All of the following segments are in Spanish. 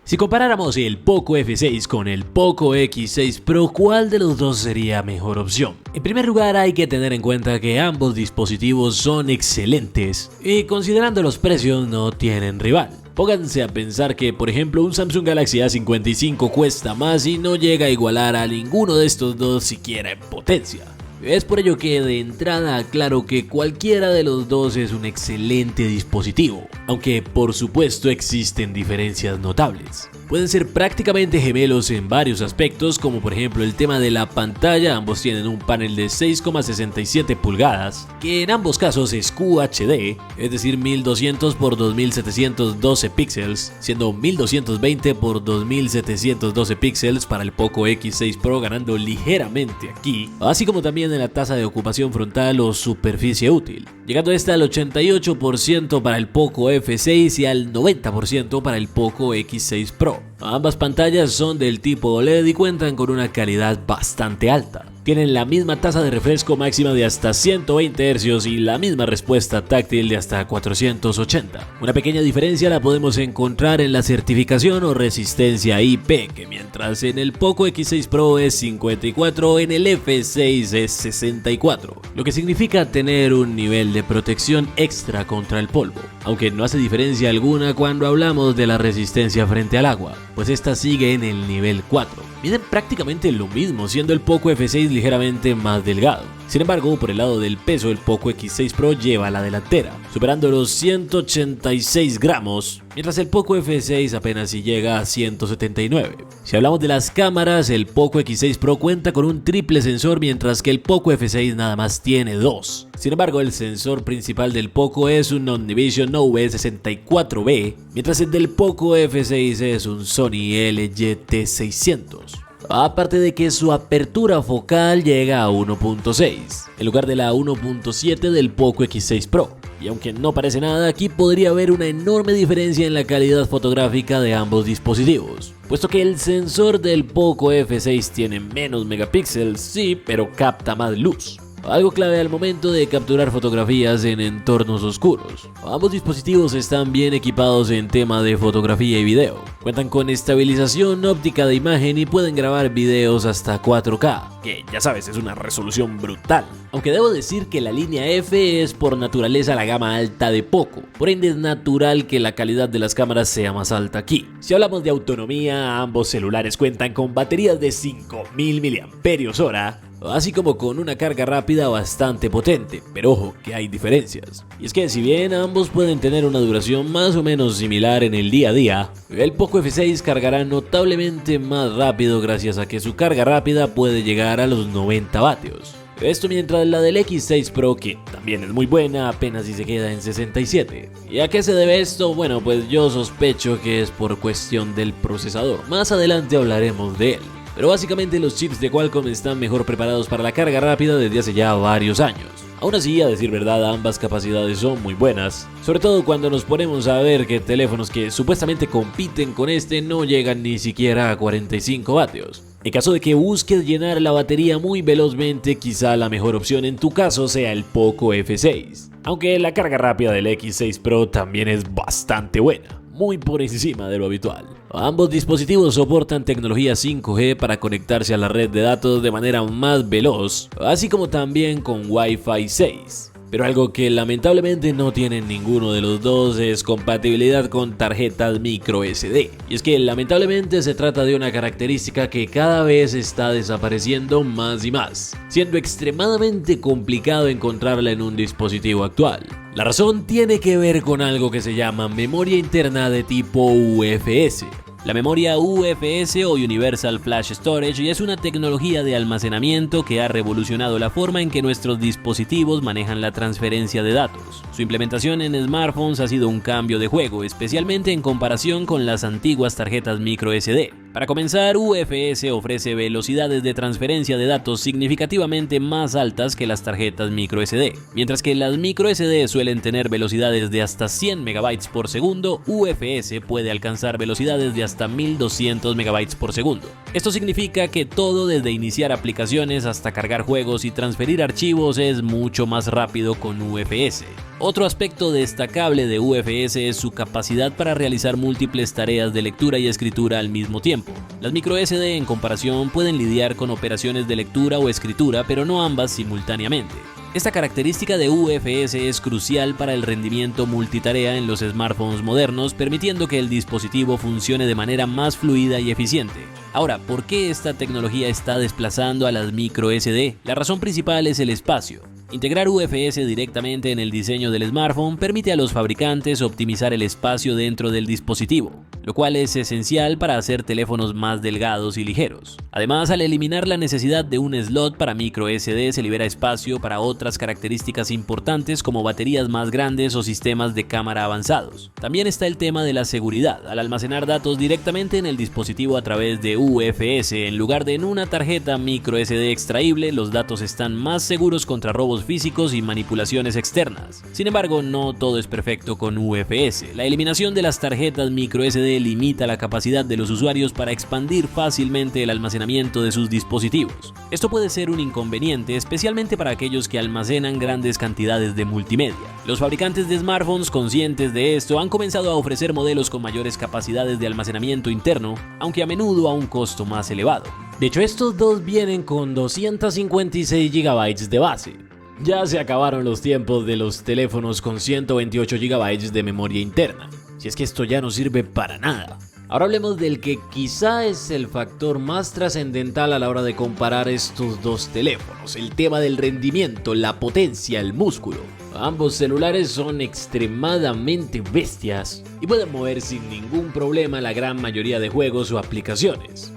Si comparáramos el Poco F6 con el Poco X6 Pro, ¿cuál de los dos sería mejor opción? En primer lugar, hay que tener en cuenta que ambos dispositivos son excelentes y considerando los precios no tienen rival. Pónganse a pensar que, por ejemplo, un Samsung Galaxy A55 cuesta más y no llega a igualar a ninguno de estos dos siquiera en potencia. Es por ello que de entrada aclaro que cualquiera de los dos es un excelente dispositivo, aunque por supuesto existen diferencias notables. Pueden ser prácticamente gemelos en varios aspectos, como por ejemplo el tema de la pantalla. Ambos tienen un panel de 6,67 pulgadas, que en ambos casos es QHD, es decir 1200 x 2712 píxeles, siendo 1220 x 2712 píxeles para el Poco X6 Pro, ganando ligeramente aquí, así como también en la tasa de ocupación frontal o superficie útil, llegando esta al 88% para el Poco F6 y al 90% para el Poco X6 Pro. Ambas pantallas son del tipo OLED y cuentan con una calidad bastante alta. Tienen la misma tasa de refresco máxima de hasta 120 Hz y la misma respuesta táctil de hasta 480. Una pequeña diferencia la podemos encontrar en la certificación o resistencia IP, que mientras en el Poco X6 Pro es 54, en el F6 es 64, lo que significa tener un nivel de protección extra contra el polvo, aunque no hace diferencia alguna cuando hablamos de la resistencia frente al agua, pues esta sigue en el nivel 4. Miden prácticamente lo mismo, siendo el Poco F6 ligeramente más delgado. Sin embargo, por el lado del peso, el Poco X6 Pro lleva la delantera, superando los 186 gramos, mientras el Poco F6 apenas si llega a 179. Si hablamos de las cámaras, el Poco X6 Pro cuenta con un triple sensor, mientras que el Poco F6 nada más tiene dos. Sin embargo, el sensor principal del Poco es un Omnivision OV64B, mientras el del Poco F6 es un Sony LG-T600. Aparte de que su apertura focal llega a 1.6, en lugar de la 1.7 del Poco X6 Pro. Y aunque no parece nada, aquí podría haber una enorme diferencia en la calidad fotográfica de ambos dispositivos, puesto que el sensor del Poco F6 tiene menos megapíxeles, sí, pero capta más luz, algo clave al momento de capturar fotografías en entornos oscuros. Ambos dispositivos están bien equipados en tema de fotografía y video. Cuentan con estabilización óptica de imagen y pueden grabar videos hasta 4K, que ya sabes es una resolución brutal. Aunque debo decir que la línea F es por naturaleza la gama alta de Poco, por ende es natural que la calidad de las cámaras sea más alta aquí. Si hablamos de autonomía, ambos celulares cuentan con baterías de 5000 mAh, así como con una carga rápida bastante potente, pero ojo que hay diferencias. Y es que si bien ambos pueden tener una duración más o menos similar en el día a día, el Poco F6 cargará notablemente más rápido gracias a que su carga rápida puede llegar a los 90 vatios. Esto mientras la del X6 Pro, que también es muy buena, apenas si se queda en 67. ¿Y a qué se debe esto? Bueno, pues yo sospecho que es por cuestión del procesador. Más adelante hablaremos de él. Pero básicamente los chips de Qualcomm están mejor preparados para la carga rápida desde hace ya varios años. Aún así, a decir verdad, ambas capacidades son muy buenas, sobre todo cuando nos ponemos a ver que teléfonos que supuestamente compiten con este no llegan ni siquiera a 45 vatios. En caso de que busques llenar la batería muy velozmente, quizá la mejor opción en tu caso sea el Poco F6, aunque la carga rápida del X6 Pro también es bastante buena, muy por encima de lo habitual. Ambos dispositivos soportan tecnología 5G para conectarse a la red de datos de manera más veloz, así como también con Wi-Fi 6. Pero algo que lamentablemente no tienen ninguno de los dos es compatibilidad con tarjetas micro SD. Y es que lamentablemente se trata de una característica que cada vez está desapareciendo más y más, siendo extremadamente complicado encontrarla en un dispositivo actual. La razón tiene que ver con algo que se llama memoria interna de tipo UFS. La memoria UFS o Universal Flash Storage es una tecnología de almacenamiento que ha revolucionado la forma en que nuestros dispositivos manejan la transferencia de datos. Su implementación en smartphones ha sido un cambio de juego, especialmente en comparación con las antiguas tarjetas micro SD. Para comenzar, UFS ofrece velocidades de transferencia de datos significativamente más altas que las tarjetas microSD. Mientras que las microSD suelen tener velocidades de hasta 100 MB por segundo, UFS puede alcanzar velocidades de hasta 1200 MB por segundo. Esto significa que todo desde iniciar aplicaciones hasta cargar juegos y transferir archivos es mucho más rápido con UFS. Otro aspecto destacable de UFS es su capacidad para realizar múltiples tareas de lectura y escritura al mismo tiempo. Las microSD en comparación pueden lidiar con operaciones de lectura o escritura, pero no ambas simultáneamente. Esta característica de UFS es crucial para el rendimiento multitarea en los smartphones modernos, permitiendo que el dispositivo funcione de manera más fluida y eficiente. Ahora, ¿por qué esta tecnología está desplazando a las microSD? La razón principal es el espacio. Integrar UFS directamente en el diseño del smartphone permite a los fabricantes optimizar el espacio dentro del dispositivo, lo cual es esencial para hacer teléfonos más delgados y ligeros. Además, al eliminar la necesidad de un slot para microSD, se libera espacio para otras características importantes como baterías más grandes o sistemas de cámara avanzados. También está el tema de la seguridad. Al almacenar datos directamente en el dispositivo a través de UFS en lugar de en una tarjeta microSD extraíble, los datos están más seguros contra robos físicos y manipulaciones externas. Sin embargo, no todo es perfecto con UFS. La eliminación de las tarjetas microSD limita la capacidad de los usuarios para expandir fácilmente el almacenamiento de sus dispositivos. Esto puede ser un inconveniente, especialmente para aquellos que almacenan grandes cantidades de multimedia. Los fabricantes de smartphones, conscientes de esto, han comenzado a ofrecer modelos con mayores capacidades de almacenamiento interno, aunque a menudo a un costo más elevado. De hecho, estos dos vienen con 256 GB de base. Ya se acabaron los tiempos de los teléfonos con 128 GB de memoria interna, si es que esto ya no sirve para nada. Ahora hablemos del que quizá es el factor más trascendental a la hora de comparar estos dos teléfonos, el tema del rendimiento, la potencia, el músculo. Ambos celulares son extremadamente bestias y pueden mover sin ningún problema la gran mayoría de juegos o aplicaciones.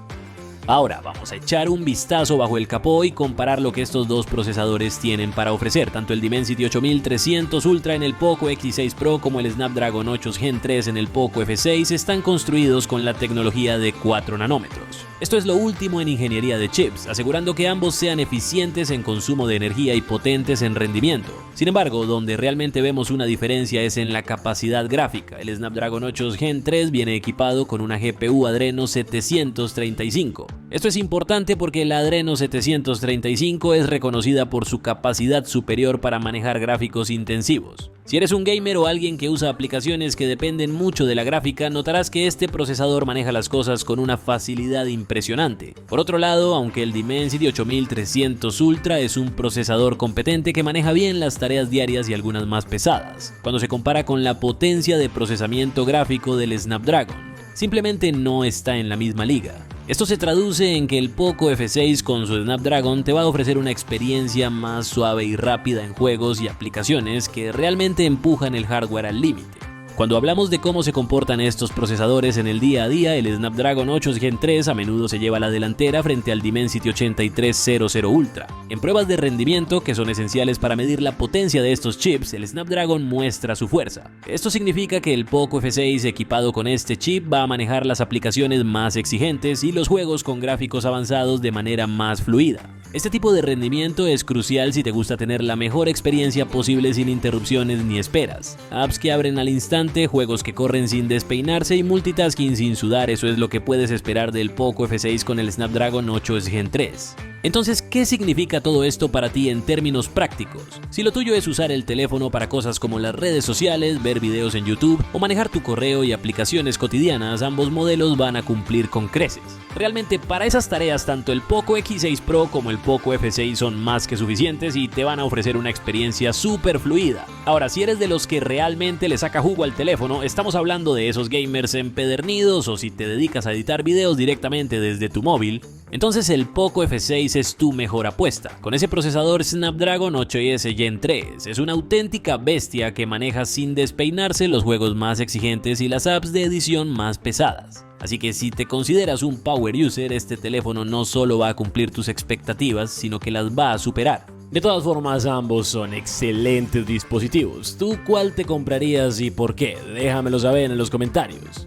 Ahora vamos a echar un vistazo bajo el capó y comparar lo que estos dos procesadores tienen para ofrecer. Tanto el Dimensity 8300 Ultra en el Poco X6 Pro como el Snapdragon 8 Gen 3 en el Poco F6 están construidos con la tecnología de 4 nanómetros. Esto es lo último en ingeniería de chips, asegurando que ambos sean eficientes en consumo de energía y potentes en rendimiento. Sin embargo, donde realmente vemos una diferencia es en la capacidad gráfica. El Snapdragon 8 Gen 3 viene equipado con una GPU Adreno 735. Esto es importante porque la Adreno 735 es reconocida por su capacidad superior para manejar gráficos intensivos. Si eres un gamer o alguien que usa aplicaciones que dependen mucho de la gráfica, notarás que este procesador maneja las cosas con una facilidad impresionante. Por otro lado, aunque el Dimensity 8300 Ultra es un procesador competente que maneja bien las tareas diarias y algunas más pesadas, cuando se compara con la potencia de procesamiento gráfico del Snapdragon, simplemente no está en la misma liga. Esto se traduce en que el Poco F6 con su Snapdragon te va a ofrecer una experiencia más suave y rápida en juegos y aplicaciones que realmente empujan el hardware al límite. Cuando hablamos de cómo se comportan estos procesadores en el día a día, el Snapdragon 8 Gen 3 a menudo se lleva la delantera frente al Dimensity 8300 Ultra. En pruebas de rendimiento, que son esenciales para medir la potencia de estos chips, el Snapdragon muestra su fuerza. Esto significa que el Poco F6 equipado con este chip va a manejar las aplicaciones más exigentes y los juegos con gráficos avanzados de manera más fluida. Este tipo de rendimiento es crucial si te gusta tener la mejor experiencia posible sin interrupciones ni esperas. Apps que abren al instante, juegos que corren sin despeinarse y multitasking sin sudar, eso es lo que puedes esperar del Poco F6 con el Snapdragon 8 Gen 3. Entonces, ¿qué significa todo esto para ti en términos prácticos? Si lo tuyo es usar el teléfono para cosas como las redes sociales, ver videos en YouTube o manejar tu correo y aplicaciones cotidianas, ambos modelos van a cumplir con creces. Realmente para esas tareas tanto el Poco X6 Pro como el Poco F6 son más que suficientes y te van a ofrecer una experiencia súper fluida. Ahora, si eres de los que realmente le saca jugo al teléfono, estamos hablando de esos gamers empedernidos o si te dedicas a editar videos directamente desde tu móvil, entonces el Poco F6 es tu mejor apuesta. Con ese procesador Snapdragon 8S Gen 3 es una auténtica bestia que maneja sin despeinarse los juegos más exigentes y las apps de edición más pesadas. Así que si te consideras un power user, este teléfono no solo va a cumplir tus expectativas, sino que las va a superar. De todas formas, ambos son excelentes dispositivos. ¿Tú cuál te comprarías y por qué? Déjamelo saber en los comentarios.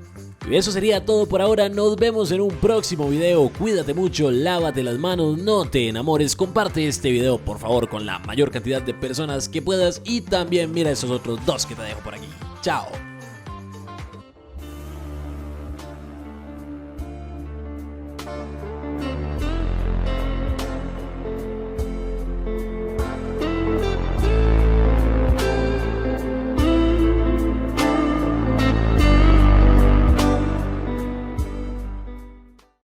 Y eso sería todo por ahora, nos vemos en un próximo video, cuídate mucho, lávate las manos, no te enamores, comparte este video por favor con la mayor cantidad de personas que puedas y también mira esos otros dos que te dejo por aquí. Chao.